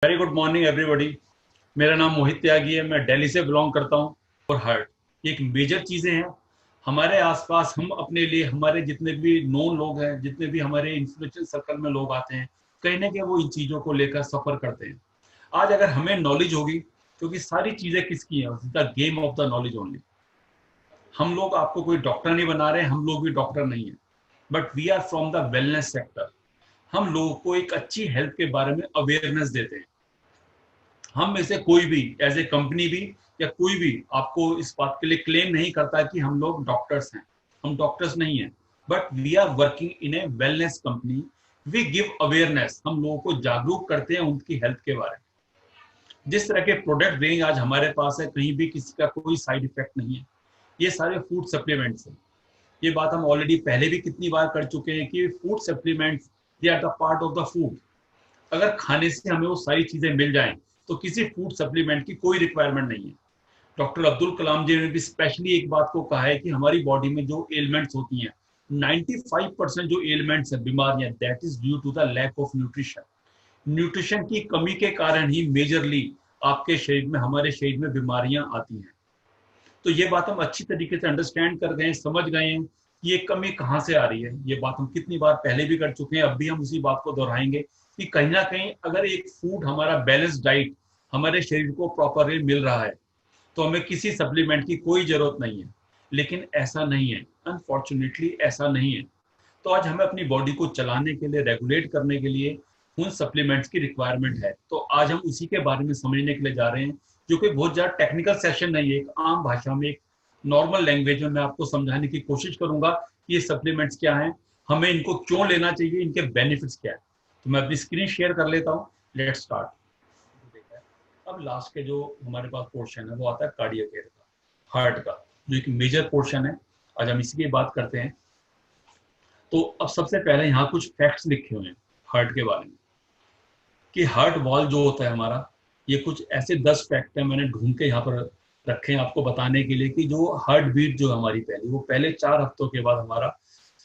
Very good morning everybody. मेरा नाम मोहित त्यागी है, मैं दिल्ली से बिलोंग करता हूँ। और हार्ट एक मेजर चीज़ें हैं हमारे आसपास। हम अपने लिए हमारे जितने भी नोन लोग हैं, जितने भी हमारे इन्फ्लुएंशियल सर्कल में लोग आते हैं, कहीं ना कहीं वो इन चीज़ों को लेकर सफ़र करते हैं। आज अगर हमें नॉलेज होगी, क्योंकि सारी चीज़ें किसकी हैं, the game of the knowledge only. हम लोग आपको कोई डॉक्टर नहीं बना रहे, हम लोग भी डॉक्टर नहीं है, but we are from the wellness sector. हम लोगों को एक अच्छी हेल्थ के बारे में अवेयरनेस देते हैं। हम में से कोई भी एज ए कंपनी भी या कोई भी आपको इस बात के लिए क्लेम नहीं करता कि हम लोग डॉक्टर्स हैं। हम डॉक्टर्स नहीं हैं, but we are working in a wellness company. We give awareness, हम लोगों को जागरूक करते हैं उनकी हेल्थ के बारे में। जिस तरह के प्रोडक्ट रेंज आज हमारे पास है, कहीं भी किसी का कोई साइड इफेक्ट नहीं है। ये सारे फूड सप्लीमेंट्स हैं। ये बात हम ऑलरेडी पहले भी कितनी बार कर चुके हैं कि food supplements, they are the part of the food. अगर खाने से हमें वो सारी चीजें मिल जाएं, तो किसी फूड सप्लीमेंट की कोई रिक्वायरमेंट नहीं है। डॉक्टर अब्दुल कलाम जी ने भी स्पेशली एक बात को कहा है कि हमारी बॉडी में जो एलिमेंट्स होती हैं, 95% जो एलिमेंट्स है, बीमारियां, that is due to the lack of nutrition. Nutrition की कमी के कारण ही मेजरली आपके शरीर में, हमारे शरीर में बीमारियां आती हैं। तो ये बात हम अच्छी तरीके से अंडरस्टैंड कर गए हैं, समझ गए हैं कि ये कमी कहाँ से आ रही है। ये बात हम कितनी बार पहले भी कर चुके हैं, अब भी हम उसी बात को दोहराएंगे कि कहीं ना कहीं अगर एक फूड, हमारा बैलेंस डाइट हमारे शरीर को प्रॉपरली मिल रहा है, तो हमें किसी सप्लीमेंट की कोई जरूरत नहीं है। लेकिन ऐसा नहीं है, अनफॉर्चुनेटली ऐसा नहीं है। तो आज हमें अपनी बॉडी को चलाने के लिए, रेगुलेट करने के लिए उन सप्लीमेंट्स की रिक्वायरमेंट है। तो आज हम उसी के बारे में समझने के लिए जा रहे हैं, जो कि बहुत ज़्यादा टेक्निकल सेशन नहीं है। एक आम भाषा में, एक नॉर्मल लैंग्वेज में मैं आपको समझाने की कोशिश करूंगा कि ये सप्लीमेंट्स क्या हैं, हमें इनको क्यों लेना चाहिए, इनके बेनिफिट्स क्या है। तो मैं अपनी स्क्रीन शेयर कर लेता हूँ। Let's start. अब लास्ट के जो हमारे पास पोर्शन है वो आता है कार्डियक केयर का, हार्ट का, जो एक मेजर पोर्शन है। आज हम इसी की बात करते हैं। तो अब सबसे पहले यहाँ कुछ फैक्ट्स लिखे हुए हैं हार्ट के बारे में, कि हार्ट वॉल जो होता है हमारा, ये कुछ ऐसे 10 फैक्ट है मैंने ढूंढ के यहाँ पर रखे हैं आपको बताने के लिए, कि जो हार्ट बीट जो हमारी पहली, वो पहले 4 हफ्तों के बाद हमारा,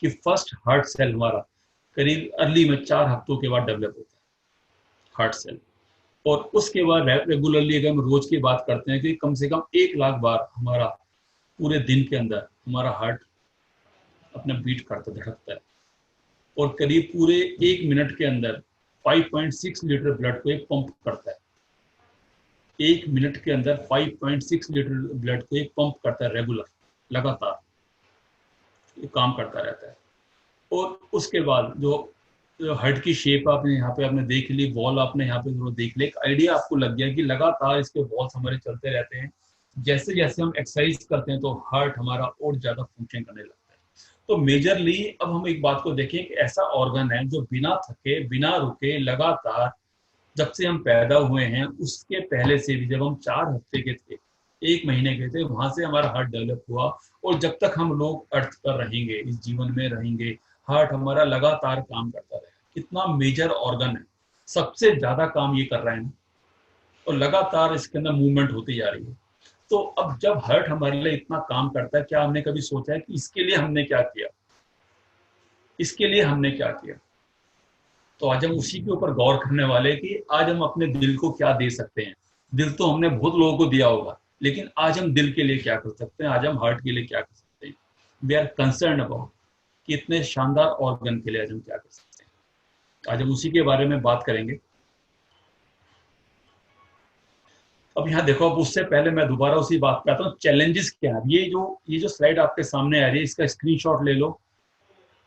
कि फर्स्ट हार्ट सेल हमारा करीब अर्ली में 4 हफ्तों के बाद डेवलप होता है, हार्ट सेल। और उसके बाद रेगुलरली अगर हम रोज की बात करते हैं कि कम से कम 1 लाख बार हमारा पूरे दिन के अंदर हमारा हार्ट अपना बीट करता, धड़कता है। और करीब पूरे 1 मिनट के अंदर 5.6 लीटर ब्लड को एक पंप करता है। 1 मिनट के अंदर 5.6 लीटर ब्लड को एक पंप करता है, रेगुलर, लगातार ये काम करता रहता है। और उसके बाद जो हार्ट की शेप आपने यहाँ पे आपने देख ली, वॉल आपने यहाँ पे देख लिया, एक आइडिया आपको लग गया कि लगातार इसके वॉल्स हमारे चलते रहते हैं। जैसे जैसे हम एक्सरसाइज करते हैं तो हार्ट हमारा और ज्यादा फंक्शन करने लगता है। तो मेजरली अब हम एक बात को देखें कि ऐसा ऑर्गन है जो बिना थके, बिना रुके, लगातार, जब से हम पैदा हुए हैं उसके पहले से भी, जब हम 4 हफ्ते के थे, 1 महीने के थे, वहां से हमारा हार्ट डेवलप हुआ। और जब तक हम लोग अर्थ पर रहेंगे, इस जीवन में रहेंगे, हार्ट हमारा लगातार काम करता रहेगा। कितना मेजर ऑर्गन है, सबसे ज्यादा काम ये कर रहा है ना, और लगातार इसके अंदर मूवमेंट होती जा रही है। तो अब जब हार्ट हमारे लिए इतना काम करता है, क्या हमने कभी सोचा है कि इसके लिए हमने क्या किया, इसके लिए हमने क्या किया? तो आज हम उसी के ऊपर गौर करने वाले हैं कि आज हम अपने दिल को क्या दे सकते हैं। दिल तो हमने बहुत लोगों को दिया होगा, लेकिन आज हम दिल के लिए क्या कर सकते हैं, आज हम हार्ट के लिए क्या कर सकते हैं। वी आर कंसर्न अबाउट कि इतने शानदार ऑर्गन के लिए आज हम क्या कर सकते हैं। आज हम उसी के बारे में बात करेंगे। अब यहाँ देखो, अब उससे पहले मैं दोबारा उसी बात पे आता हूँ, चैलेंजेस क्या है। ये जो स्लाइड आपके सामने आ रही है, इसका स्क्रीनशॉट ले लो,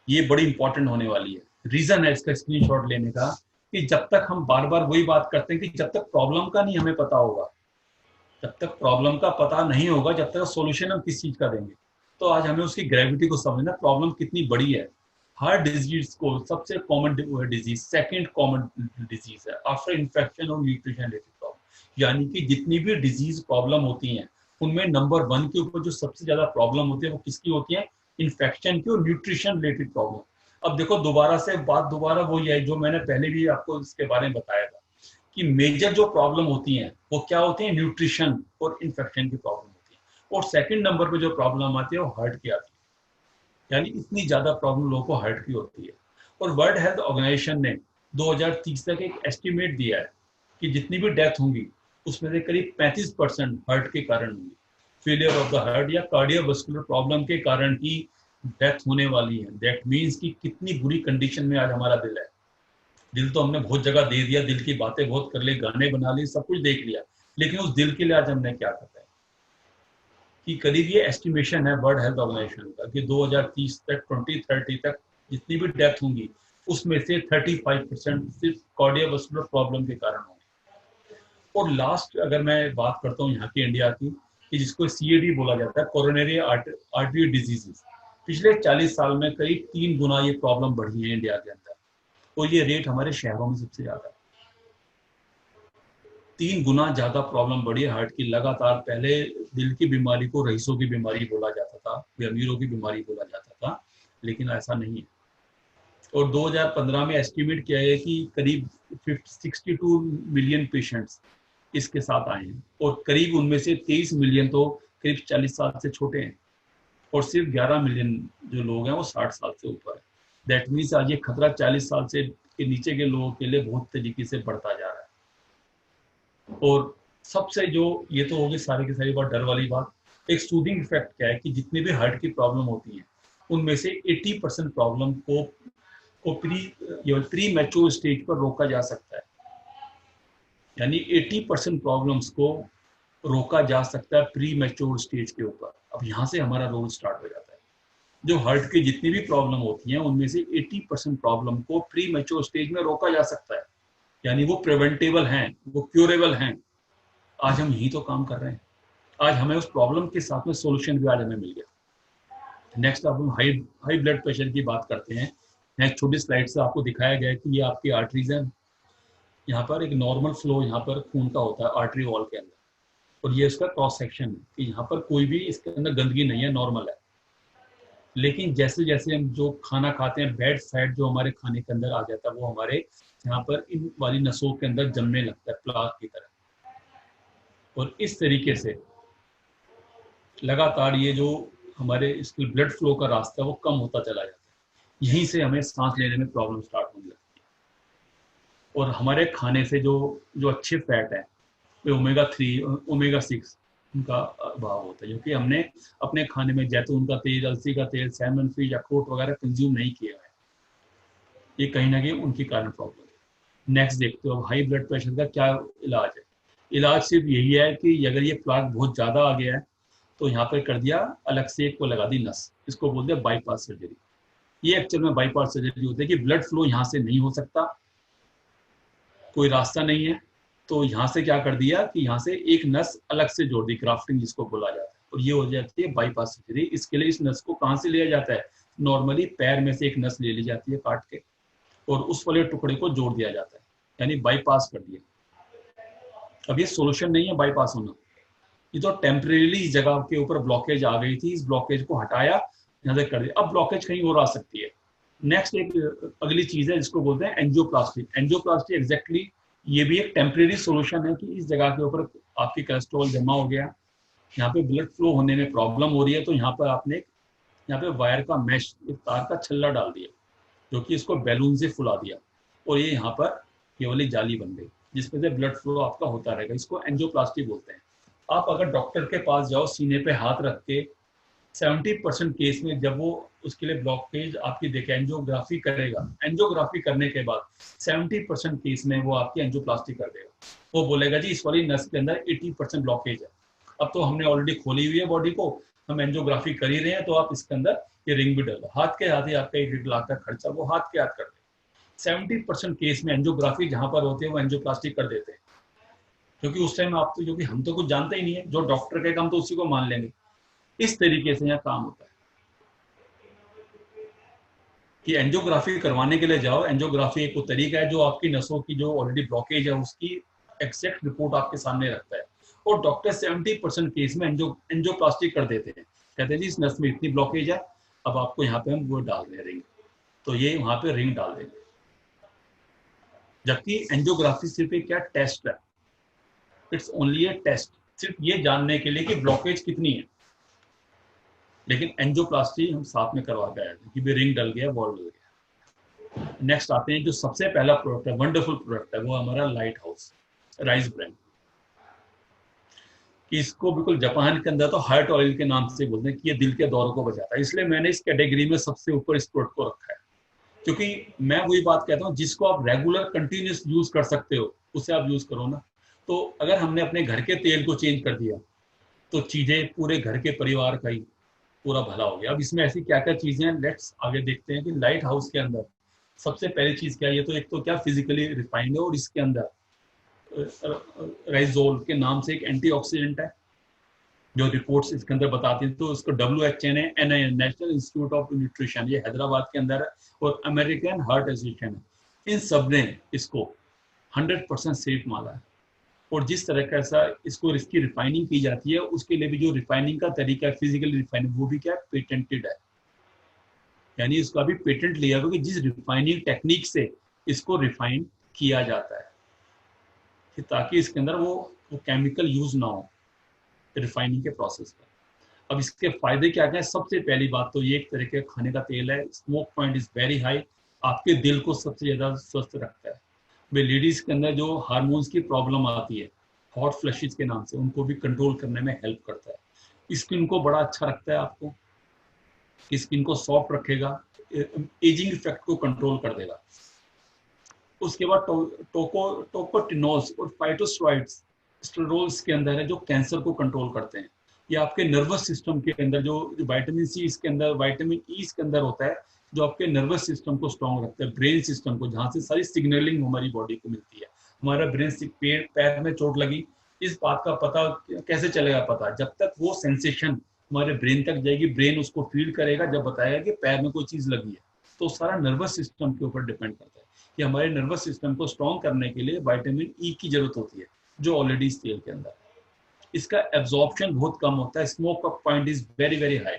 ये बड़ी इंपॉर्टेंट होने वाली है। रीजन है इसका स्क्रीनशॉट लेने का, कि जब तक हम बार बार वही बात करते हैं कि जब तक प्रॉब्लम का नहीं हमें पता होगा, जब तक प्रॉब्लम का पता नहीं होगा, जब तक सोल्यूशन हम किस चीज का देंगे। तो आज हमें उसकी ग्रेविटी को समझना, प्रॉब्लम कितनी बड़ी है। हार्ट डिजीज को सबसे common disease, second common disease है आफ्टर इन्फेक्शन और न्यूट्रिशन रिलेटेड प्रॉब्लम। यानी कि जितनी भी डिजीज प्रॉब्लम होती हैं, उनमें नंबर 1 के ऊपर जो सबसे ज्यादा प्रॉब्लम होती है वो किसकी होती है? इन्फेक्शन की और न्यूट्रिशन रिलेटेड प्रॉब्लम। अब देखो, दोबारा से बात, दोबारा वही है जो मैंने पहले भी आपको इसके बारे में बताया था, कि मेजर जो प्रॉब्लम होती हैं वो क्या होती है? न्यूट्रिशन और इन्फेक्शन की प्रॉब्लम होती है। और सेकंड नंबर पे जो प्रॉब्लम आती है वो हार्ट की आती है। यानी इतनी ज्यादा प्रॉब्लम लोगों को हार्ट की होती है। और वर्ल्ड हेल्थ ऑर्गेनाइजेशन ने 2030 तक एक एस्टिमेट दिया है कि जितनी भी डेथ होंगी उसमें से करीब 35% हार्ट के कारण होंगी, फेलियर ऑफ द हार्ट या कार्डियोवास्कुलर प्रॉब्लम के कारण ही डेथ होने वाली है। दैट मीन्स कि कितनी बुरी कंडीशन में आज हमारा दिल है। दिल तो हमने बहुत जगह दे दिया, दिल की बातें बहुत कर ली, गाने बना लिए, सब कुछ देख लिया, लेकिन उस दिल के लिए आज हमने क्या करना है कि करीब ये एस्टिमेशन है वर्ल्ड हेल्थ ऑर्गेनाइजेशन का कि 2030 तक 2030 तक जितनी भी डेथ होंगी उसमें से 35% सिर्फ कार्डियोवास्कुलर प्रॉब्लम के कारण होंगी। और लास्ट अगर मैं बात करता हूँ यहाँ की इंडिया की, कि जिसको सीएडी बोला जाता है, कोरोनरी आर्टरी डिजीजेस, पिछले 40 साल में करीब 3 गुना ये प्रॉब्लम बढ़ी है इंडिया के अंदर, और ये रेट हमारे शहरों में सबसे ज्यादा है। 3 गुना ज्यादा प्रॉब्लम बढ़ी है हार्ट की लगातार। पहले दिल की बीमारी को रईसों की बीमारी बोला जाता था, अमीरों की बीमारी बोला जाता था, लेकिन ऐसा नहीं है। और 2015 में एस्टिमेट किया है कि करीब 62 मिलियन पेशेंट्स इसके साथ आए हैं, और करीब उनमें से 23 मिलियन तो करीब 40 साल से छोटे हैं, और सिर्फ 11 मिलियन जो लोग हैं वो 60 साल से ऊपर है। दैट मीन्स आज ये खतरा 40 साल से के नीचे के लोगों के लिए बहुत तरीके से बढ़ता जा रहा है। और सबसे जो ये तो होगी सारी की सारी बात डर वाली बात, एक सूदिंग इफेक्ट क्या है कि जितनी भी हार्ट की प्रॉब्लम होती है उनमें से 80% प्रॉब्लम को प्री मैच्योर स्टेज पर रोका जा सकता है। यानी 80% प्रॉब्लम्स को रोका जा सकता है प्री मैच्योर स्टेज के ऊपर। अब यहाँ से हमारा रोल स्टार्ट हो जाता है। जो हार्ट की जितनी भी प्रॉब्लम होती हैं उनमें से 80% प्रॉब्लम को प्री मैच्योर स्टेज में रोका जा सकता है, यानी वो प्रिवेंटेबल हैं, वो क्यूरेबल हैं। आज हम यही तो काम कर रहे हैं। आज हमें उस प्रॉब्लम के साथ में सोल्यूशन भी आज हमें मिल गया। नेक्स्ट अब हम हाई ब्लड प्रेशर की बात करते हैं। नेक्स्ट छोटी स्लाइड से आपको दिखाया गया है कि ये आपकी आर्टरीज हैं। यहाँ पर एक नॉर्मल फ्लो यहाँ पर खून का होता है आर्टरी वॉल के अंदर, और ये इसका क्रॉस सेक्शन है कि यहाँ पर कोई भी इसके अंदर गंदगी नहीं है, नॉर्मल है। लेकिन जैसे जैसे हम जो खाना खाते हैं, बैड फैट जो हमारे खाने के अंदर आ जाता है वो हमारे यहाँ पर इन वाली नसों के अंदर जमने लगता है प्लाक की तरह, और इस तरीके से लगातार ये जो हमारे इसके ब्लड फ्लो का रास्ता है वो कम होता चला जाता है। यहीं से हमें सांस लेने में प्रॉब्लम स्टार्ट होने लगती है। और हमारे खाने से जो जो अच्छे फैट है, ओमेगा 3 ओमेगा 6 उनका अभाव होता है, क्योंकि हमने अपने खाने में जैतून का तेल, अलसी का तेल, सैलमन फिश, अखरोट वगैरह कंज्यूम नहीं किया है। ये कहीं ना कहीं उनकी कारण प्रॉब्लम है। नेक्स्ट देखते हो हाई ब्लड प्रेशर का क्या इलाज है। इलाज सिर्फ यही है कि अगर ये प्लाक बहुत ज्यादा आ गया है तो यहाँ पर कर दिया, अलग से एक को लगा दी नस, इसको बोलते हैं बाईपास सर्जरी। ये एक्चुअल में बाईपास सर्जरी होती है कि ब्लड फ्लो यहाँ से नहीं हो सकता, कोई रास्ता नहीं है, तो यहाँ से क्या कर दिया कि यहाँ से एक नस अलग से जोड़ दी, ग्राफ्टिंग जिसको बोला जाता है, और ये हो जाती है बाईपास सर्जरी। इसके लिए इस नस को कहाँ से लिया जाता है, नॉर्मली पैर में से एक नस ले ली जाती है काट के, और उस वाले टुकड़े को जोड़ दिया जाता है, यानी बाईपास कर दिया। अब ये सोल्यूशन नहीं है बाईपास होना, ये तो टेम्परेली इस जगह के ऊपर ब्लॉकेज आ गई थी, इस ब्लॉकेज को हटाया, यहाँ से कर दिया, अब ब्लॉकेज कहीं और आ सकती है। नेक्स्ट एक अगली चीज है जिसको बोलते हैं एंजियोप्लास्टी। एंजियोप्लास्टी एग्जैक्टली ये भी एक टेम्परेरी सोल्यूशन है कि इस जगह के ऊपर आपकी कोलेस्ट्रॉल जमा हो गया, यहाँ पे ब्लड फ्लो होने में प्रॉब्लम हो रही है, तो यहाँ पर आपने यहाँ पे वायर का मैश, एक तार का छल्ला डाल दिया जो कि इसको बैलून से फुला दिया, और ये यहाँ पर ये वाली जाली बन गई जिसमें से ब्लड फ्लो आपका होता रहेगा। इसको एंजियोप्लास्टी बोलते हैं। आप अगर डॉक्टर के पास जाओ सीने पे हाथ रख के, 70% केस में जब वो उसके लिए ब्लॉकेज आपकी देखे, एंजियोग्राफी करेगा, एंजियोग्राफी करने के बाद 70% केस में वो आपकी एंजियोप्लास्टी कर देगा। वो बोलेगा जी इस वाली नस के अंदर 80% ब्लॉकेज है, अब तो हमने ऑलरेडी खोली हुई है बॉडी को, हम एंजियोग्राफी कर ही रहे हैं, तो आप इसके अंदर ये रिंग भी डालो। हाथ के हाथ ही आपका 1 लाख का खर्चा वो हाथ के हाथ कर दे। 70% केस में एंजियोग्राफी जहां पर होती है वो एंजियोप्लास्टी कर देते हैं, क्योंकि उस टाइम आप तो, क्योंकि हम तो कुछ जानते ही नहीं है, जो डॉक्टर कहेगा हम तो उसी को मान लेंगे। इस तरीके से यहाँ काम होता है कि एंजियोग्राफी करवाने के लिए जाओ, एंजियोग्राफी एक तरीका है जो आपकी नसों की जो ऑलरेडी ब्लॉकेज है उसकी एग्जैक्ट रिपोर्ट आपके सामने रखता है, और डॉक्टर 70% केस में एंजियोप्लास्टी कर देते हैं, कहते हैं जी इस नस में इतनी ब्लॉकेज है, अब आपको यहाँ पे हम वो डाल दे रिंग, तो ये वहां पे रिंग डाल देंगे। जबकि एंजियोग्राफी सिर्फ एक क्या टेस्ट है, इट्स ओनली ए टेस्ट, सिर्फ ये जानने के लिए कि ब्लॉकेज कितनी है। लेकिन एंजियोप्लास्टी हम साथ में करवा के आए थे कि भी रिंग डल गया, वॉल डल गया। नेक्स्ट आते हैं जो सबसे पहला प्रोडक्ट है, वंडरफुल प्रोडक्ट है, वो हमारा लाइट हाउस। राइस ब्रांड, कि इसको बिल्कुल जापान के अंदर तो हार्ट ऑयल के नाम से बोलते हैं कि ये दिल के दौरों को बचाता है, इसलिए मैंने इस कैटेगरी में सबसे ऊपर इस प्रोडक्ट को रखा है। क्योंकि मैं वही बात कहता हूँ, जिसको आप रेगुलर कंटिन्यूस यूज कर सकते हो उसे आप यूज करो ना। तो अगर हमने अपने घर के तेल को चेंज कर दिया तो चीजें पूरे घर के परिवार का ही पूरा भला हो गया। अब इसमें ऐसी क्या क्या चीजें हैं, लेट्स आगे देखते हैं कि लाइट हाउस के अंदर सबसे पहली चीज क्या है। ये तो एक तो क्या फिजिकली रिफाइंड है, और इसके अंदर राइजोल के नाम से एक एंटीऑक्सीडेंट है जो रिपोर्ट्स इसके अंदर बताती हैं। तो उसको WHO ने NIN, national institute of nutrition, ये हैदराबाद के अंदर है, और अमेरिकन हार्ट एसोसिएशन है, इन सब ने इसको 100% सेफ माना है। और जिस तरह का ऐसा इसको इसकी रिफाइनिंग की जाती है, उसके लिए भी जो रिफाइनिंग का तरीका है, फिजिकली रिफाइनिंग, वो भी क्या है, पेटेंटेड है। यानी इसका भी पेटेंट लिया हुआ कि जिस रिफाइनिंग टेक्निक से इसको रिफाइन किया जाता है, कि ताकि इसके अंदर वो केमिकल यूज ना हो रिफाइनिंग के प्रोसेस में। अब इसके फायदे क्या क्या है। सबसे पहली बात तो ये एक तरह के खाने का तेल है, smoke point is very high, आपके दिल को सबसे ज्यादा स्वस्थ रखता है। वे लेडीज के अंदर जो हार्मोन्स की प्रॉब्लम आती है, हॉट फ्लशिज के नाम से, उनको भी कंट्रोल करने में हेल्प करता है। स्किन को बड़ा अच्छा रखता है, आपको स्किन को सॉफ्ट रखेगा, एजिंग इफेक्ट को कंट्रोल कर देगा। उसके बाद टोकोटिनोल्स और फाइटोस्टेरॉइड्स स्टेरॉल्स के अंदर है, जो कैंसर को कंट्रोल करते हैं। ये आपके नर्वस सिस्टम के अंदर जो विटामिन सी इसके अंदर, विटामिन ई इसके अंदर होता है, जो आपके नर्वस सिस्टम को स्ट्रॉन्ग रखता है, ब्रेन सिस्टम को, जहाँ से सारी सिग्नलिंग हमारी बॉडी को मिलती है। हमारा ब्रेन, पैर में चोट लगी, इस बात का पता कैसे चलेगा, पता जब तक वो सेंसेशन हमारे ब्रेन तक जाएगी, ब्रेन उसको फील करेगा, जब बताएगा कि पैर में कोई चीज लगी है। तो सारा नर्वस सिस्टम के ऊपर डिपेंड करता है कि हमारे नर्वस सिस्टम को स्ट्रॉन्ग करने के लिए विटामिन ई की जरूरत होती है, जो ऑलरेडी इस तेल के अंदर है। इसका एब्जॉर्प्शन बहुत कम होता है, स्मोक का point is very very high,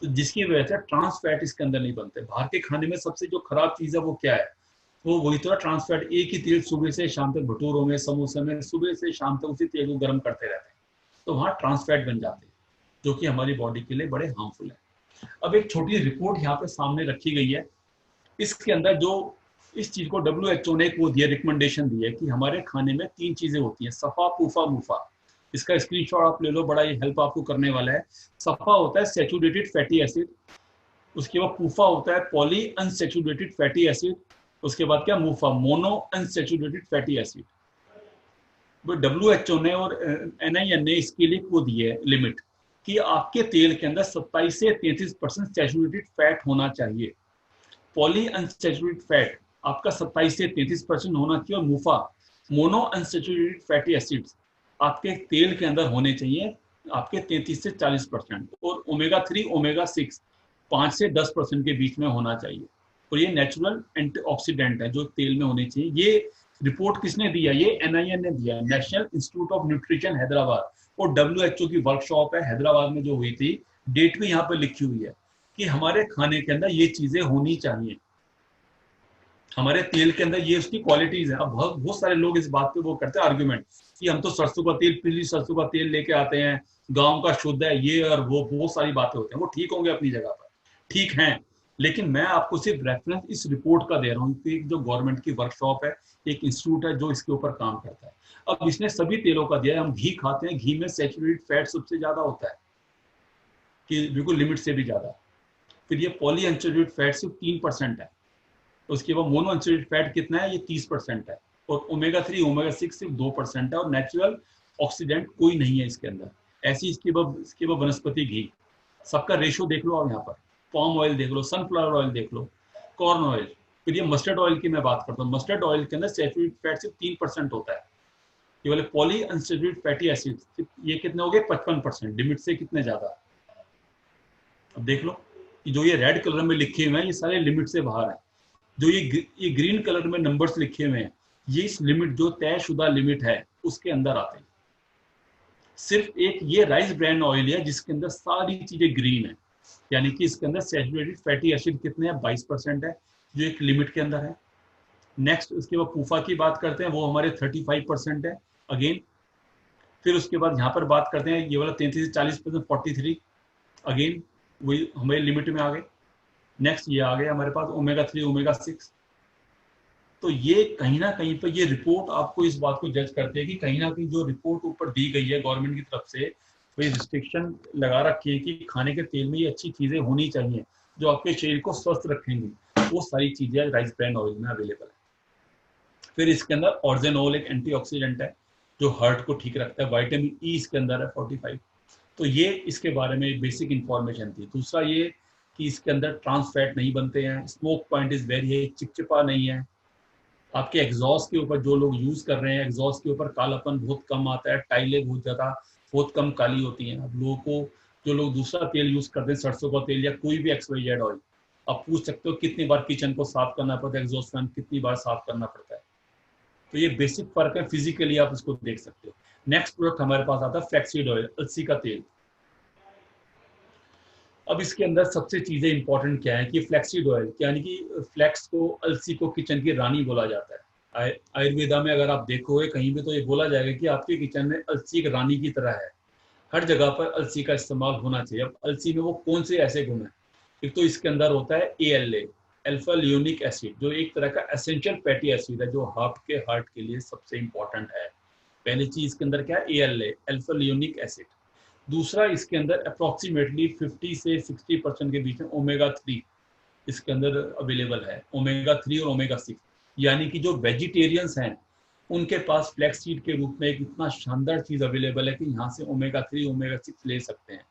तो जिसकी वजह से ट्रांस फैट इसके अंदर नहीं बनते। बाहर के खाने में सबसे जो खराब चीज है वो क्या है, वो वही तो ट्रांस फैट। एक ही तेल सुबह से शाम तक, भटूरों में, समोसे में, सुबह से शाम तक उसी तेल को गर्म करते रहते हैं, तो वहाँ ट्रांस फैट बन जाते हैं, जो कि हमारी बॉडी के लिए बड़े हार्मफुल है। अब एक छोटी रिपोर्ट यहाँ पे सामने रखी गई है, इसके अंदर जो इस चीज को WHO ने वो दिया, रिकमेंडेशन दी है कि हमारे खाने में 3 चीजें होती हैं, सफा, पूफा, मुफा। इसका स्क्रीनशॉट आप ले लो, बड़ा ये हेल्प आपको करने वाला है। सफा होता है सैचुरेटेड फैटी एसिड, उसके बाद पूफा होता है पॉली अनसैचुरेटेड फैटी एसिड, उसके बाद क्या, MUFA, mono unsaturated fatty acid. WHO ने और NIN ने इसके लिए वो दी है लिमिट, कि आपके तेल के अंदर 27 से 33% सैचुरेटेड फैट होना चाहिए। पॉली अनसैचुरेटेड फैट आपका 27 से 33% होना चाहिए, और मुफा, मोनो अनसैचुरेटेड फैटी एसिड्स, आपके तेल के अंदर होने चाहिए आपके 33 से 40%, और ओमेगा 3 ओमेगा 6 5 से 10% के बीच में होना चाहिए। और ये नेचुरल एंटीऑक्सीडेंट है जो तेल में होने चाहिए। ये रिपोर्ट किसने दिया, ये NIN ने दिया, national institute of nutrition Hyderabad. और WHO की वर्कशॉप है हैदराबाद में जो हुई थी, डेट भी यहाँ पे लिखी हुई है कि हमारे खाने के अंदर ये चीजें होनी चाहिए, हमारे तेल के अंदर ये उसकी क्वालिटीज है। अब बहुत सारे लोग इस बात पे वो करते हैं आर्ग्यूमेंट कि हम तो सरसों का तेल, पीली सरसों का तेल लेके आते हैं, गांव का शुद्ध है, ये और वो बहुत सारी बातें होती हैं। वो ठीक होंगे अपनी जगह पर, ठीक हैं, लेकिन मैं आपको सिर्फ रेफरेंस इस रिपोर्ट का दे रहा हूँ कि जो गवर्नमेंट की वर्कशॉप है, एक इंस्टीट्यूट है जो इसके ऊपर काम करता है। अब इसने सभी तेलों का दिया है। हम घी खाते हैं, घी में सैचुरेटेड फैट सबसे ज्यादा होता है, कि बिल्कुल लिमिट से भी ज्यादा। फिर ये पॉली अनसैचुरेटेड फैट सिर्फ 3% है, उसके बाद मोनो अनसैचुरेटेड फैट कितना है, ये 30% है, और ओमेगा 3 ओमेगा 6 सिर्फ 2% है, और नेचुरल ऑक्सीडेंट कोई नहीं है इसके अंदर। ऐसी इसके बाद वनस्पति घी, सबका रेशो देख लो आप यहाँ पर, पॉम ऑयल देख लो, सनफ्लावर ऑयल देख लो, कॉर्न ऑयल। फिर ये मस्टर्ड ऑयल की मैं बात करता हूँ, मस्टर्ड ऑयल के अंदर सैचुरेटेड फैट सिर्फ 3% होता है। ये वाले पॉली अनसैचुरेटेड फैटी एसिड ये कितने हो गए, 55%, लिमिट से कितने ज्यादा। अब देख लो कि जो ये रेड कलर में लिखे हुए हैं, ये सारे लिमिट से बाहर है। जो ये ग्रीन कलर में नंबर्स लिखे हुए हैं, ये इस लिमिट, जो तयशुदा लिमिट है, उसके अंदर आते हैं। सिर्फ एक ये राइस ब्रांड ऑयल है जिसके अंदर सारी चीजें ग्रीन है, यानी कि इसके अंदर सैचुरेटेड फैटी एसिड कितने हैं, 22% है, जो एक लिमिट के अंदर है। नेक्स्ट उसके बाद पूफा की बात करते हैं, वो हमारे 35% है अगेन। फिर उसके बाद यहाँ पर बात करते हैं, ये वाला 33 से 40%, 43 अगेन वही हमारे लिमिट में आ गए। नेक्स्ट ये आ गया हमारे पास ओमेगा 3 ओमेगा 6, तो ये कहीं ना कहीं पर ये रिपोर्ट आपको इस बात को जज करते हैं कि कहीं ना कहीं जो रिपोर्ट ऊपर दी गई है गवर्नमेंट की तरफ से, वो रिस्ट्रिक्शन लगा रखी है कि खाने के तेल में ये अच्छी चीजें होनी चाहिए जो आपके शरीर को स्वस्थ रखेंगी, वो सारी चीजें राइस ब्रान ऑयल में अवेलेबल है। फिर इसके अंदर ऑर्जेनोल एक एंटीऑक्सीडेंट है जो हार्ट को ठीक रखता है। विटामिन ई इसके अंदर है 45। तो ये इसके बारे में बेसिक इंफॉर्मेशन थी। दूसरा ये कि इसके अंदर ट्रांस फैट नहीं बनते हैं, स्मोक पॉइंट इज वेरी है, चिपचिपा नहीं है, आपके एग्जॉस्ट के ऊपर जो लोग यूज कर रहे हैं एग्जॉस्ट के ऊपर कालापन बहुत कम आता है, टाइलें बहुत कम काली होती हैं। अब लोगों को, जो लोग दूसरा तेल यूज करते हैं सरसों का तेल या कोई भी XYZ ऑयल, आप पूछ सकते हो कितनी बार किचन को साफ करना पड़ता है, एग्जॉस्ट फैन कितनी बार साफ करना पड़ता है। तो ये बेसिक फर्क है, फिजिकली आप इसको देख सकते हो। नेक्स्ट प्रोडक्ट हमारे पास आता है फ्लैक्ससीड ऑयल, अलसी का तेल। अब इसके अंदर सबसे चीजें इंपॉर्टेंट क्या है कि फ्लैक्ससीड ऑयल, यानी कि फ्लैक्स को, अलसी को किचन की रानी बोला जाता है। आयुर्वेदा में अगर आप देखोगे कहीं भी तो ये बोला जाएगा कि आपके किचन में अलसी एक रानी की तरह है, हर जगह पर अलसी का इस्तेमाल होना चाहिए। अब अलसी में वो कौन से ऐसे गुण है, एक तो इसके अंदर होता है ALA, अल्फा ल्यूनिक एसिड, जो एक तरह का एसेंशियल फैटी एसिड है जो हार्ट के लिए सबसे इंपॉर्टेंट है। पहली चीज इसके अंदर क्या है, ALA, अल्फा ल्यूनिक एसिड। दूसरा इसके अंदर अप्रोक्सीमेटली 50 से 60% के बीच में ओमेगा 3 इसके अंदर अवेलेबल है, ओमेगा 3 और ओमेगा 6। यानी कि जो वेजिटेरियंस हैं उनके पास फ्लैक्स सीड के रूप में एक इतना शानदार चीज अवेलेबल है कि यहाँ से ओमेगा 3 ओमेगा 6 ले सकते हैं।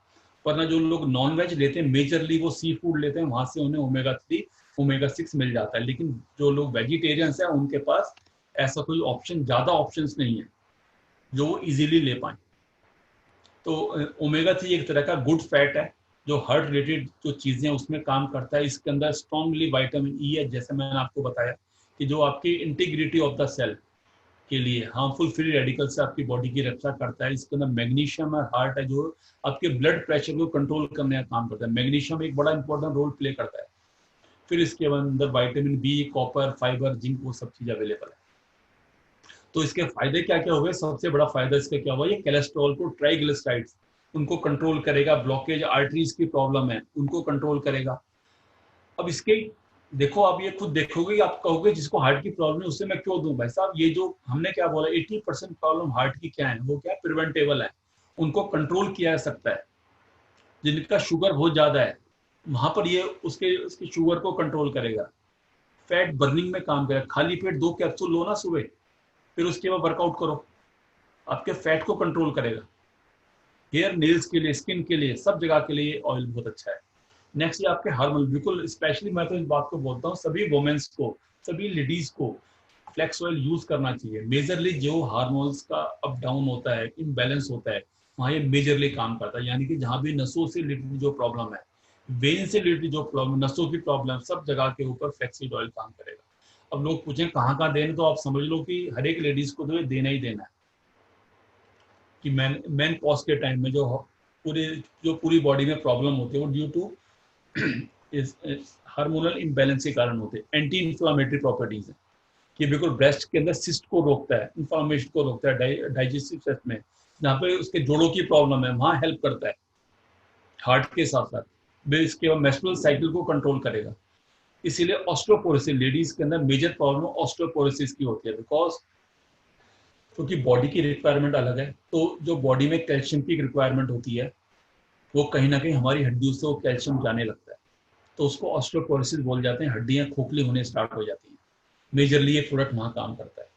वरना जो लोग नॉन वेज लेते हैं, मेजरली वो सी फूड लेते हैं, वहां से उन्हें ओमेगा 3 ओमेगा 6 मिल जाता है। लेकिन जो लोग वेजिटेरियंस हैं उनके पास ऐसा कोई ऑप्शन, ज्यादा ऑप्शंस नहीं है जो वो इजीली ले पाए। तो ओमेगा 3 एक तरह का गुड फैट है जो हार्ट रिलेटेड जो चीजें उसमें काम करता है। इसके अंदर स्ट्रॉन्गली विटामिन ई है, जैसे मैंने आपको बताया कि जो आपकी इंटीग्रिटी ऑफ द सेल के लिए, हार्मफुल फ्री रेडिकल से आपकी बॉडी की रक्षा करता है। इसके अंदर मैग्नीशियम और हार्ट है जो आपके ब्लड प्रेशर को कंट्रोल करने का काम करता है। मैग्नीशियम एक बड़ा इंपॉर्टेंट रोल प्ले करता है। फिर इसके अंदर vitamin B, copper, fibre, zinc, वो सब चीज अवेलेबल है। तो इसके फायदे क्या क्या हो गए, सबसे बड़ा फायदा इसका क्या हुआ, ये कोलेस्ट्रॉल को, ट्राइग्लिसराइड्स उनको कंट्रोल करेगा, ब्लॉकेज आर्टरीज की प्रॉब्लम है उनको कंट्रोल करेगा। अब इसके देखो, आप ये खुद देखोगे, आप कहोगे जिसको हार्ट की प्रॉब्लम है उससे मैं क्यों दूं भाई साहब। ये जो हमने क्या बोला 80% प्रॉब्लम हार्ट की क्या है, वो क्या प्रिवेंटेबल है, उनको कंट्रोल किया जा सकता है। जिनका शुगर बहुत ज्यादा है वहां पर ये उसके शुगर को कंट्रोल करेगा, फैट बर्निंग में काम करेगा। खाली पेट 2 कैप्सूल लो ना सुबह, फिर उसके बाद वर्कआउट करो, आपके फैट को कंट्रोल करेगा। हेयर नेल्स के लिए, स्किन के लिए, सब जगह के लिए ऑयल बहुत अच्छा है। नेक्स्ट ये आपके हार्मोन, बिल्कुल स्पेशली मैं तो इस बात को बोलता हूँ सभी वुमेन्स को, सभी लेडीज को फ्लैक्स ऑयल यूज करना चाहिए। मेजरली जो हार्मोन्स का अप डाउन होता है, इम्बैलेंस होता है, वहाँ ये मेजरली काम करता है। यानी कि जहाँ भी नसों से रिलेटेड जो प्रॉब्लम है, वेन से रिलेटेड जो प्रॉब्लम, नसों की प्रॉब्लम, सब जगह के ऊपर फ्लैक्सीड ऑयल काम करेगा। अब लोग पूछें कहाँ कहाँ देना, तो आप समझ लो कि हर एक लेडीज को तो ये देना ही देना है। कि मैन पॉज के टाइम में जो पूरी बॉडी में प्रॉब्लम होती है वो ड्यू टू हार्मोनल इम्बैलेंस के कारण होते हैं। एंटी इंफ्लामेटरी प्रॉपर्टीज है कि बिल्कुल ब्रेस्ट के अंदर सिस्ट को रोकता है, इंफ्लामेशन को रोकता है, डाइजेस्टिव सिस्टम में जहाँ पे उसके जोड़ों की प्रॉब्लम है वहां हेल्प करता है हार्ट के साथ साथ। इसके बाद मेंस्ट्रुअल साइकिल को कंट्रोल करेगा। इसीलिए ऑस्टियोपोरोसिस, लेडीज के अंदर मेजर प्रॉब्लम ऑस्टियोपोरोसिस की होती है, बिकॉज क्योंकि बॉडी की रिक्वायरमेंट अलग है। तो जो बॉडी में कैल्शियम की रिक्वायरमेंट होती है वो कहीं ना कहीं हमारी हड्डियों से वो कैल्शियम जाने लगता है, तो उसको ऑस्टियोपोरोसिस बोल जाते हैं। हड्डियां खोखली होने स्टार्ट हो जाती हैं, मेजरली ये प्रोडक्ट वहां काम करता है।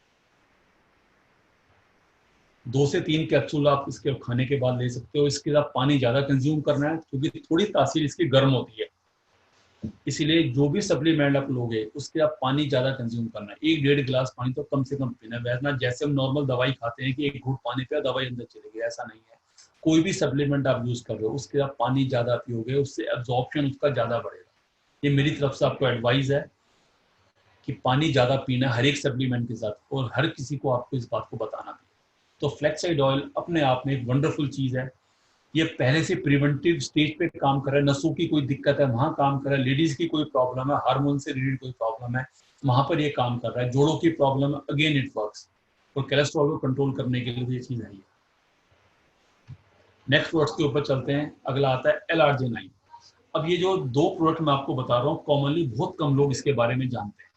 2 से 3 कैप्सूल आप इसके खाने के बाद ले सकते हो। इसके साथ पानी ज्यादा कंज्यूम करना है क्योंकि थोड़ी तासीर इसकी गर्म होती है, इसीलिए जो भी सप्लीमेंट आप लोगे उसके आप पानी ज्यादा कंज्यूम करना है। 1-1.5 गिलास पानी तो कम से कम पीना है। वैसे जैसे हम नॉर्मल दवाई खाते हैं कि एक घूंट पानी पिया दवाई अंदर चलेगी, ऐसा नहीं है। कोई भी सप्लीमेंट आप यूज कर रहे हो उसके आप पानी ज्यादा पियोगे, उससे एब्जॉर्प्शन उसका ज्यादा बढ़ेगा। ये मेरी तरफ से आपको एडवाइस है कि पानी ज्यादा पीना हर एक सप्लीमेंट के साथ, और हर किसी को आपको इस बात को बताना भी। तो फ्लैक्साइड ऑयल अपने आप में एक वंडरफुल चीज है। ये पहले से प्रिवेंटिव स्टेज पे काम कर रहा है। नसों की कोई दिक्कत है वहां काम कर रहा है, लेडीज की कोई प्रॉब्लम है, हार्मोन से रिलेटेड कोई प्रॉब्लम है वहां पर ये काम कर रहा है, जोड़ों की प्रॉब्लम अगेन इट वर्क्स, और कोलेस्ट्रॉल को कंट्रोल करने के लिए ये चीज है। नेक्स्ट प्रोडक्ट के ऊपर चलते हैं। अगला आता है L-arginine। अब ये जो 2 प्रोडक्ट मैं आपको बता रहा हूँ, कॉमनली बहुत कम लोग इसके बारे में जानते हैं।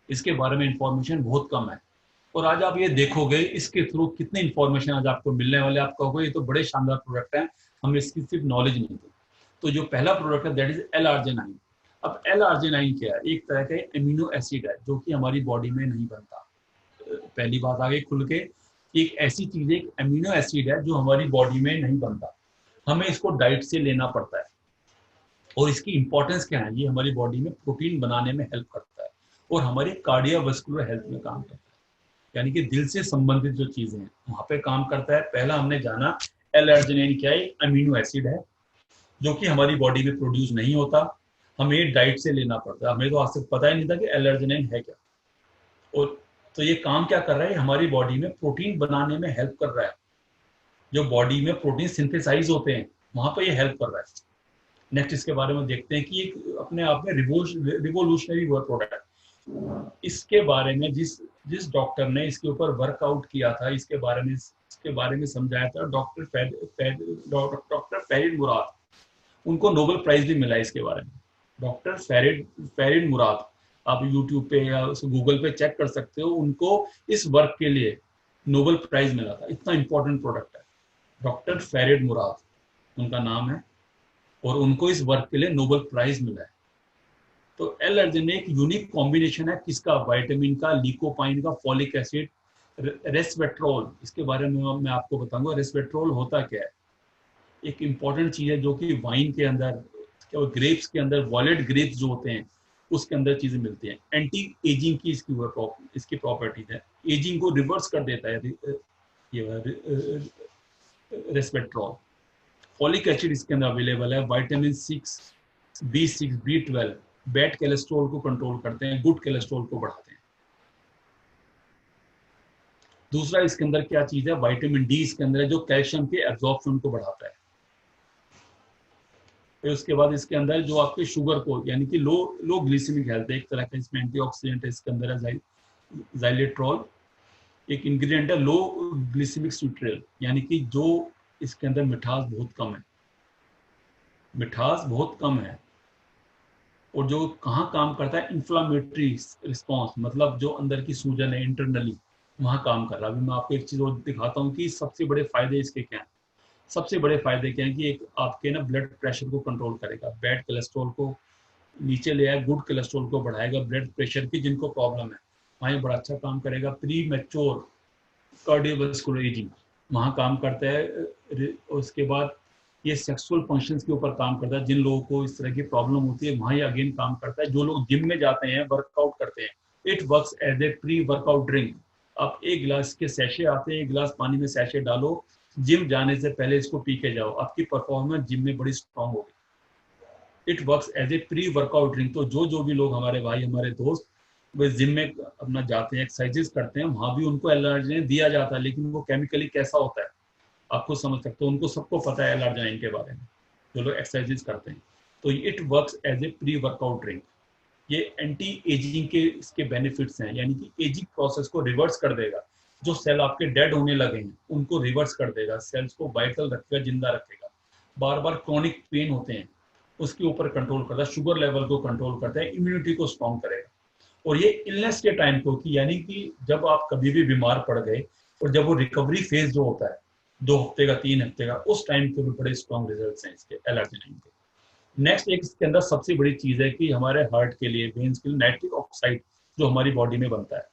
इसके बारे में इंफॉर्मेशन बहुत कम है। और आज आप ये देखोगे इसके थ्रू कितने इंफॉर्मेशन आज आपको मिलने वाले, आप कहोगे ये तो बड़े शानदार प्रोडक्ट हैं, हमें इसकी सिर्फ नॉलेज नहीं थी। तो जो पहला प्रोडक्ट है दैट इज L-arginine। अब L-arginine क्या है? एक तरह का एमिनो एसिड है जो कि हमारी बॉडी में नहीं बनता। पहली बात आ गई खुल के, एक ऐसी चीज है, एक एमिनो एसिड है जो हमारी बॉडी में नहीं बनता, हमें इसको डाइट से लेना पड़ता है। और इसकी इंपॉर्टेंस क्या है? ये हमारी बॉडी में प्रोटीन बनाने में हेल्प करता है और हमारी कार्डियोवास्कुलर हेल्थ में काम करता है, यानी कि दिल से संबंधित जो चीजें हैं वहां पे काम करता है। पहला हमने जाना L-arginine क्या है? अमीनो एसिड है जो कि हमारी बॉडी में प्रोड्यूस नहीं होता, हमें डाइट से लेना पड़ता है। हमें तो आज तक पता ही नहीं था कि L-arginine है क्या। और तो ये काम क्या कर रहा है? हमारी बॉडी में प्रोटीन बनाने में हेल्प कर रहा है, जो बॉडी में प्रोटीन सिंथेसाइज होते हैं वहां पर ये हेल्प कर रहा है। नेक्स्ट इसके बारे में देखते हैं कि एक अपने आप में रिवोल्यूशनरी हुआ प्रोडक्ट। इसके बारे में जिस जिस डॉक्टर ने इसके ऊपर वर्कआउट किया था, इसके बारे में समझाया था, डॉक्टर फरीद मुराद। उनको नोबेल प्राइज भी मिला इसके बारे में। डॉक्टर फरीद मुराद, आप यूट्यूब पे या गूगल पे चेक कर सकते हो, उनको इस वर्क के लिए नोबेल प्राइज मिला था। इतना इंपॉर्टेंट प्रोडक्ट है। डॉक्टर फरीद मुराद उनका नाम है और उनको इस वर्क के लिए नोबेल प्राइज मिला है। तो L-arginine एक यूनिक कॉम्बिनेशन है किसका? विटामिन का, लीकोपाइन का, फॉलिक एसिड, रेस्वेट्रोल। इसके बारे में मैं आपको बताऊंगा रेस्वेट्रोल होता क्या है। एक इंपॉर्टेंट चीज है जो कि वाइन के अंदर, ग्रेप्स के अंदर, वॉयलेट ग्रेप्स जो होते हैं उसके अंदर चीजें मिलती हैं। एंटी एजिंग की इसकी प्रॉपर्टीज है, एजिंग को रिवर्स कर देता है ये रेस्वेट्रोल। फॉलिक एसिड इसके अंदर अवेलेबल है। Vitamin 6, B6, B12 bad cholesterol को कंट्रोल करते हैं, गुड कोलेस्ट्रॉल को बढ़ाते हैं। दूसरा इसके अंदर क्या चीज है? विटामिन डी इसके अंदर है जो कैल्शियम के एब्जॉर्प्शन को बढ़ाता है। फिर उसके बाद इसके अंदर जो आपके शुगर को, यानी कि लो ग्लिसेमिक हेल्थ है, एक तरह का इसमें एंटीऑक्सीडेंट है। इसके अंदर है जाइलेट्रॉल, एक इंग्रेडिएंट है लो ग्लिसेमिक स्वीट्रेल, यानी कि जो इसके अंदर मिठास बहुत कम है, मिठास बहुत कम है। और जो कहाँ काम करता है? इंफ्लामेटरी रिस्पॉन्स, मतलब जो अंदर की सूजन है इंटरनली वहाँ काम कर रहा है। अभी मैं आपको एक चीज और दिखाता हूँ कि सबसे बड़े फायदे इसके क्या हैं। सबसे बड़े फायदे क्या है कि एक आपके ना ब्लड प्रेशर को कंट्रोल करेगा, बैड कोलेस्ट्रॉल को नीचे ले आए, गुड कोलेस्ट्रॉल को बढ़ाएगा। ब्लड प्रेशर की जिनको प्रॉब्लम है वहाँ ये बड़ा अच्छा काम करेगा। प्री मैच्योर कार्डियोवास्कुलर एजिंग वहाँ काम करता है। उसके बाद ये सेक्सुअल फंक्शंस के ऊपर काम करता है, जिन लोगों को इस तरह की प्रॉब्लम होती है वहाँ ये अगेन काम करता है। जो लोग जिम में जाते हैं, वर्कआउट करते हैं, it works as a pre workout drink. आप एक गिलास के सैशे आते हैं, एक गिलास पानी में सैशे डालो, जिम जाने से पहले इसको पी के जाओ, आपकी परफॉर्मेंस जिम में बड़ी स्ट्रांग होगी। It works as a pre workout drink. तो जो भी लोग, हमारे भाई, हमारे दोस्त, वे जिम में अपना जाते हैं, एक्सरसाइजेस करते हैं, वहां भी उनको L-arginine दिया जाता है, लेकिन वो केमिकली कैसा होता है आपको समझ सकते हो। उनको सबको पता है L-arginine के बारे में, जो लोग एक्सरसाइजेस करते हैं। तो it works as a pre workout drink. ये एंटी एजिंग के इसके बेनिफिट्स हैं, यानी कि एजिंग प्रोसेस को रिवर्स कर देगा। जो सेल आपके डेड होने लगे हैं उनको रिवर्स कर देगा, सेल्स को वाइटल रखेगा, जिंदा रखेगा। बार बार क्रोनिक पेन होते हैं उसके ऊपर कंट्रोल करता है, शुगर लेवल को कंट्रोल करता है, इम्यूनिटी को स्ट्रॉन्ग करेगा। और ये इलनेस के टाइम को, कि यानी कि जब आप कभी भी बीमार पड़ गए और जब वो रिकवरी फेज जो होता है 2 हफ्ते का, 3 हफ्ते का, उस टाइम के भी बड़े स्ट्रॉन्ग रिजल्ट्स हैं इसके L-arginine के। नेक्स्ट एक इसके अंदर सबसे बड़ी चीज है कि हमारे हार्ट के लिए, वेन्स के लिए नाइट्रिक ऑक्साइड जो हमारी बॉडी में बनता है,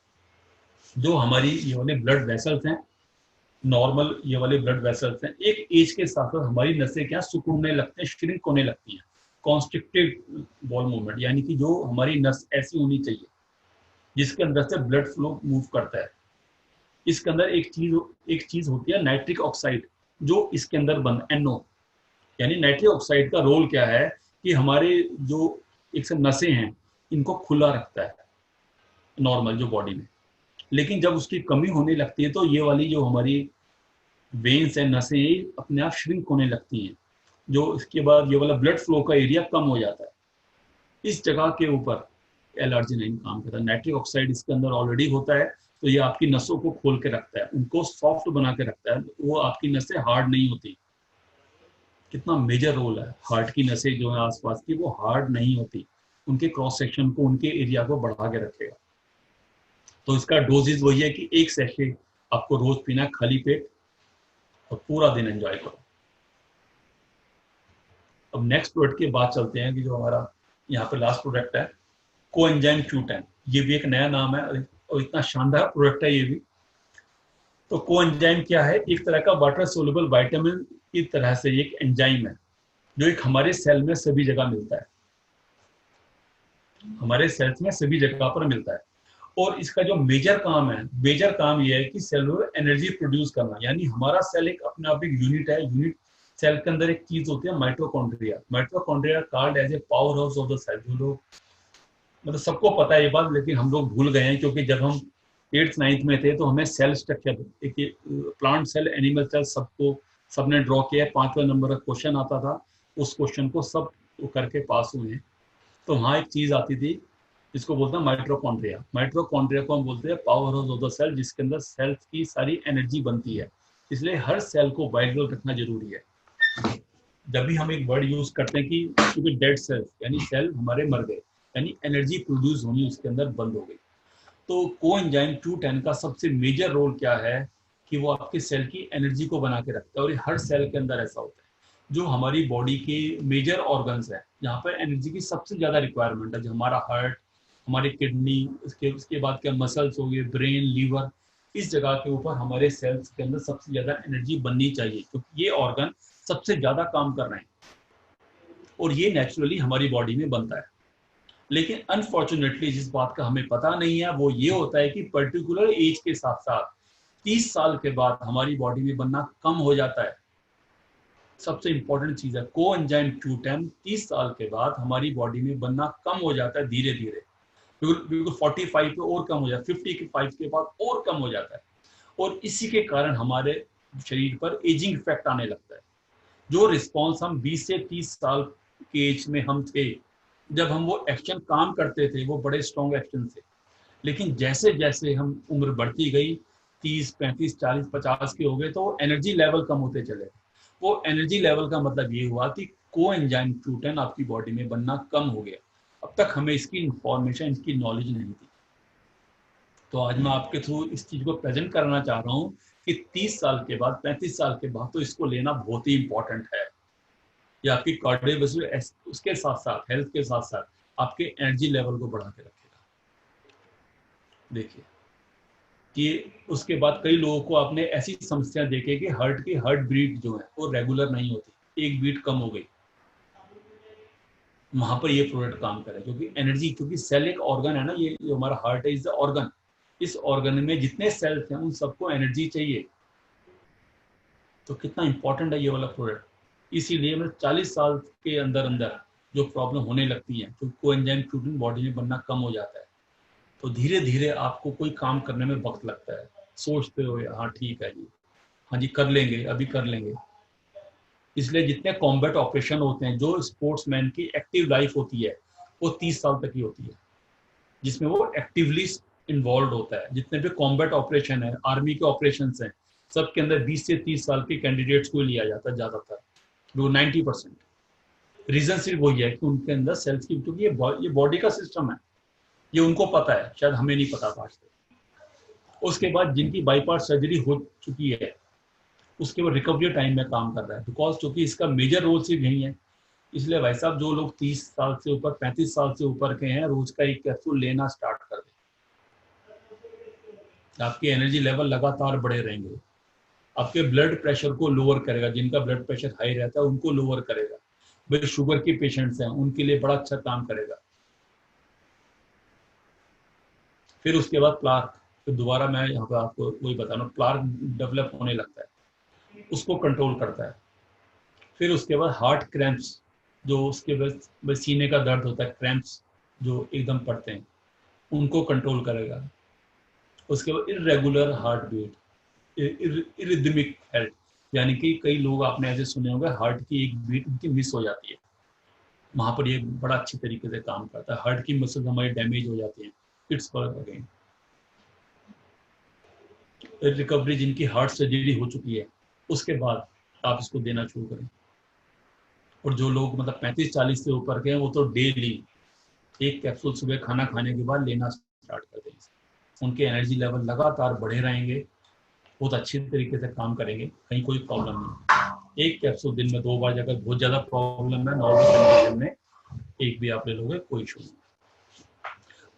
जो हमारी ये वाले ब्लड वेसल्स हैं, नॉर्मल ये वाले ब्लड वेसल्स हैं, एक एज के साथ साथ हमारी नसें क्या सिकुड़ने लगते हैं, श्रिंक होने लगती हैं। कॉन्स्ट्रिक्टेड वॉल मूवमेंट, यानी कि जो हमारी नस ऐसी होनी चाहिए जिसके अंदर से ब्लड फ्लो मूव करता है। इसके अंदर एक चीज होती है नाइट्रिक ऑक्साइड, जो इसके अंदर बन NO, यानी नाइट्रिक ऑक्साइड का रोल क्या है कि हमारे जो एक से नसें हैं इनको खुला रखता है नॉर्मल जो बॉडी में। लेकिन जब उसकी कमी होने लगती है तो ये वाली जो हमारी वेन्स है, नसें अपने आप श्रिंक होने लगती हैं, जो इसके बाद ये वाला ब्लड फ्लो का एरिया कम हो जाता है। इस जगह के ऊपर L-arginine काम करता है। नाइट्रिक ऑक्साइड इसके अंदर ऑलरेडी होता है, तो ये आपकी नसों को खोल के रखता है, उनको सॉफ्ट बना के रखता है, वो आपकी नसें हार्ड नहीं होती। कितना मेजर रोल है। हार्ट की नसें जो है आसपास की, वो हार्ड नहीं होती, उनके क्रॉस सेक्शन को, उनके एरिया को बढ़ा के रखेगा। तो इसका डोजेज वही है कि 1 सैशे आपको रोज पीना है खाली पेट और पूरा दिन एंजॉय करो। अब नेक्स्ट प्रोडक्ट की बात चलते हैं कि जो हमारा यहाँ पे लास्ट प्रोडक्ट है कोएंजाइम Q10। ये भी एक नया नाम है और इतना शानदार प्रोडक्ट है ये भी। तो कोएंजाइम क्या है? एक तरह का वाटर सोल्युबल विटामिन की तरह से एक एंजाइम है जो एक हमारे सेल में सभी जगह मिलता है, हमारे सेल्स में सभी जगह पर मिलता है। और इसका जो मेजर काम ये है कि सेलुलर एनर्जी प्रोड्यूस करना। यानी हमारा सेल एक अपने आप एक यूनिट है। यूनिट सेल के अंदर एक चीज होती है mitochondria. Mitochondria called as a power house of the cell. जो लोग मतलब सबको पता है ये बात, लेकिन हम लोग भूल गए हैं क्योंकि जब हम 8th 9th में थे तो हमें सेल स्ट्रक्चर एक प्लांट सेल एनिमल सेल सबने ड्रॉ किया। 5वें नंबर का क्वेश्चन आता था, उस क्वेश्चन को सब करके पास हुए हैं। तो वहाँ एक चीज आती थी जिसको बोलते हैं माइट्रोकॉन्ड्रिया। माइट्रोकॉन्ड्रिया को हम बोलते हैं power house of the cell, जिसके अंदर सेल्स की सारी एनर्जी बनती है। इसलिए हर सेल को वाइटल रखना जरूरी है। जब भी हम एक वर्ड यूज करते हैं कि क्योंकि डेड सेल्स यानी सेल हमारे मर गए, यानी एनर्जी प्रोड्यूस होनी उसके अंदर बंद हो गई। तो कोएंजाइम Q10 का सबसे मेजर रोल क्या है कि वो आपके सेल की एनर्जी को बना के रखता है। और ये हर सेल के अंदर ऐसा होता है। जो हमारी बॉडी के मेजर ऑर्गन्स है जहाँ पर एनर्जी की सबसे ज्यादा रिक्वायरमेंट है, जो हमारा हार्ट, हमारी किडनी, उसके बाद क्या मसल्स हो गए, ब्रेन, लीवर, इस जगह के ऊपर हमारे सेल्स के अंदर सबसे ज्यादा एनर्जी बननी चाहिए क्योंकि ये ऑर्गन सबसे ज्यादा काम कर रहे हैं और ये नेचुरली हमारी बॉडी में बनता है। लेकिन अनफॉर्चुनेटली जिस बात का हमें पता नहीं है वो ये होता है कि पर्टिकुलर एज के साथ साथ 30 साल के बाद हमारी बॉडी में बनना कम हो जाता है। सबसे इंपॉर्टेंट चीज है कोएंजाइम Q10 30 साल के बाद हमारी बॉडी में बनना कम हो जाता है धीरे धीरे। बिल्कुल 45 पे और कम हो जाता है, 55 के बाद और कम हो जाता है। और इसी के कारण हमारे शरीर पर एजिंग इफेक्ट आने लगता है। जो रिस्पॉन्स हम 20 से 30 साल के एज में हम थे, जब हम वो एक्शन काम करते थे वो बड़े स्ट्रॉन्ग एक्शन थे। लेकिन जैसे जैसे हम उम्र बढ़ती गई 30 35 40 50 के हो गए तो एनर्जी लेवल कम होते चले। वो एनर्जी लेवल का मतलब ये हुआ कि कोएंजाइम Q10 आपकी बॉडी में बनना कम हो गया। अब तक हमें इसकी इंफॉर्मेशन, इसकी नॉलेज नहीं थी। तो आज मैं आपके थ्रू इस चीज को प्रेजेंट करना चाह रहा हूँ कि 30 साल के बाद 35 साल के बाद तो इसको लेना बहुत ही इंपॉर्टेंट है। ये आपकी कार्डियोवैस्कुलर उसके साथ साथ हेल्थ के साथ साथ आपके एनर्जी लेवल को बढ़ा के रखेगा। देखिए कि उसके बाद कई लोगों को आपने ऐसी समस्या देखे कि हार्ट बीट जो है वो रेगुलर नहीं होती, एक बीट कम हो गई। वहां पर ये प्रोडक्ट काम करे क्योंकि एनर्जी, क्योंकि सेल एक ऑर्गन है ना, ये जो हमारा हार्ट है इज द ऑर्गन। इस ऑर्गन में जितने सेल्स हैं उन सबको एनर्जी चाहिए। तो कितना इंपॉर्टेंट है ये वाला प्रोडक्ट। इसीलिए मतलब 40 साल के अंदर अंदर जो प्रॉब्लम होने लगती है, तो कोएंजाइम Q10 बॉडी में बनना कम हो जाता है। तो धीरे धीरे आपको कोई काम करने में वक्त लगता है, सोचते हो हाँ ठीक है जी, हाँ जी कर लेंगे, अभी कर लेंगे। इसलिए जितने कॉम्बैट ऑपरेशन होते हैं, जो स्पोर्ट्समैन की एक्टिव लाइफ होती है वो 30 साल तक ही होती है, जिसमें वो एक्टिवली इन्वॉल्व होता है। जितने भी कॉम्बैट ऑपरेशन है, आर्मी के ऑपरेशन हैं, सबके अंदर 20 से 30 साल के कैंडिडेट्स को लिया जाता है ज्यादातर, जो 90%। रीजन सिर्फ वही है कि उनके अंदर सेल्स की, क्योंकि ये बॉडी का सिस्टम है, ये उनको पता है, शायद हमें नहीं पता था आज तक। उसके बाद जिनकी बाईपास सर्जरी हो चुकी है उसके बाद रिकवरी टाइम में काम कर रहा है, बिकॉज क्योंकि इसका मेजर रोल सिर्फ यही है। इसलिए भाई साहब जो लोग 30 साल से ऊपर 35 साल से ऊपर के हैं, रोज का एक कैप्सूल लेना स्टार्ट कर दें। आपकी एनर्जी लेवल लगातार बढ़े रहेंगे। आपके ब्लड प्रेशर को लोअर करेगा, जिनका ब्लड प्रेशर हाई रहता है उनको लोअर करेगा। भाई शुगर के पेशेंट्स हैं उनके लिए बड़ा अच्छा काम करेगा। फिर उसके बाद प्लाक, फिर दोबारा मैं यहाँ पे आपको वही बता रहा हूँ, प्लाक डेवलप होने लगता है, उसको कंट्रोल करता है। फिर उसके बाद हार्ट क्रैम्प्स, जो उसके बाद सीने का दर्द होता है, क्रैम्प्स जो एकदम पड़ते हैं, उनको कंट्रोल करेगा। उसके बाद इरेगुलर हार्ट बीट, इरिदमिक हेल्थ, यानी कि कई लोग आपने ऐसे सुने होंगे हार्ट की एक बीट उनकी मिस हो जाती है, वहां पर ये बड़ा अच्छी तरीके से काम करता है। हार्ट की मसल्स हमारी डैमेज हो जाती हैं, इट्स फॉर अगेन रिकवरी। जिनकी हार्ट सर्जरी हो चुकी है उसके बाद आप इसको देना शुरू करें। और जो लोग मतलब 35-40 से ऊपर के हैं वो तो डेली एक कैप्सूल सुबह खाना खाने के बाद लेना स्टार्ट कर दें। उनके एनर्जी लेवल लगातार बढ़े रहेंगे, बहुत अच्छी तरीके से काम करेंगे, कहीं कोई प्रॉब्लम नहीं। एक कैप्सूल दिन में 2 बार, अगर बहुत ज़्यादा प्रॉब्लम है नॉर्मल कंडीशन में एक भी आप ले लोगे कोई इशू नहीं।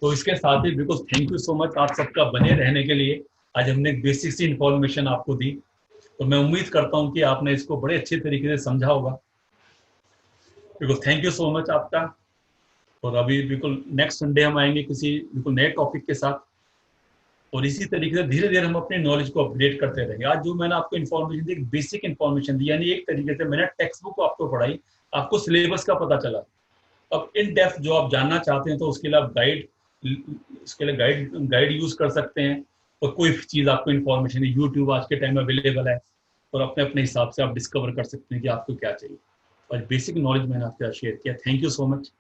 तो इसके साथ ही बिल्कुल थैंक यू सो मच आप सबका बने रहने के लिए। आज हमने एक बेसिक सी इंफॉर्मेशन आपको दी, तो मैं उम्मीद करता हूँ कि आपने इसको बड़े अच्छे तरीके से समझा होगा। बिल्कुल थैंक यू सो मच आपका। और अभी बिल्कुल नेक्स्ट संडे हम आएंगे किसी बिल्कुल नए टॉपिक के साथ, और इसी तरीके से धीरे धीरे हम अपने नॉलेज को अपडेट करते रहेंगे। आज जो मैंने आपको इन्फॉर्मेशन दी, बेसिक इन्फॉर्मेशन दी, यानी एक तरीके से मैंने टेक्स्ट बुक आपको पढ़ाई, आपको सिलेबस का पता चला। अब इन डेप्थ जो आप जानना चाहते हैं तो उसके लिए आप गाइड यूज कर सकते हैं, और कोई चीज आपको इन्फॉर्मेशन यूट्यूब आज के टाइम में अवेलेबल है, और अपने अपने हिसाब से आप डिस्कवर कर सकते हैं कि आपको क्या चाहिए। और बेसिक नॉलेज मैंने आपके साथ शेयर किया। Thank you so much.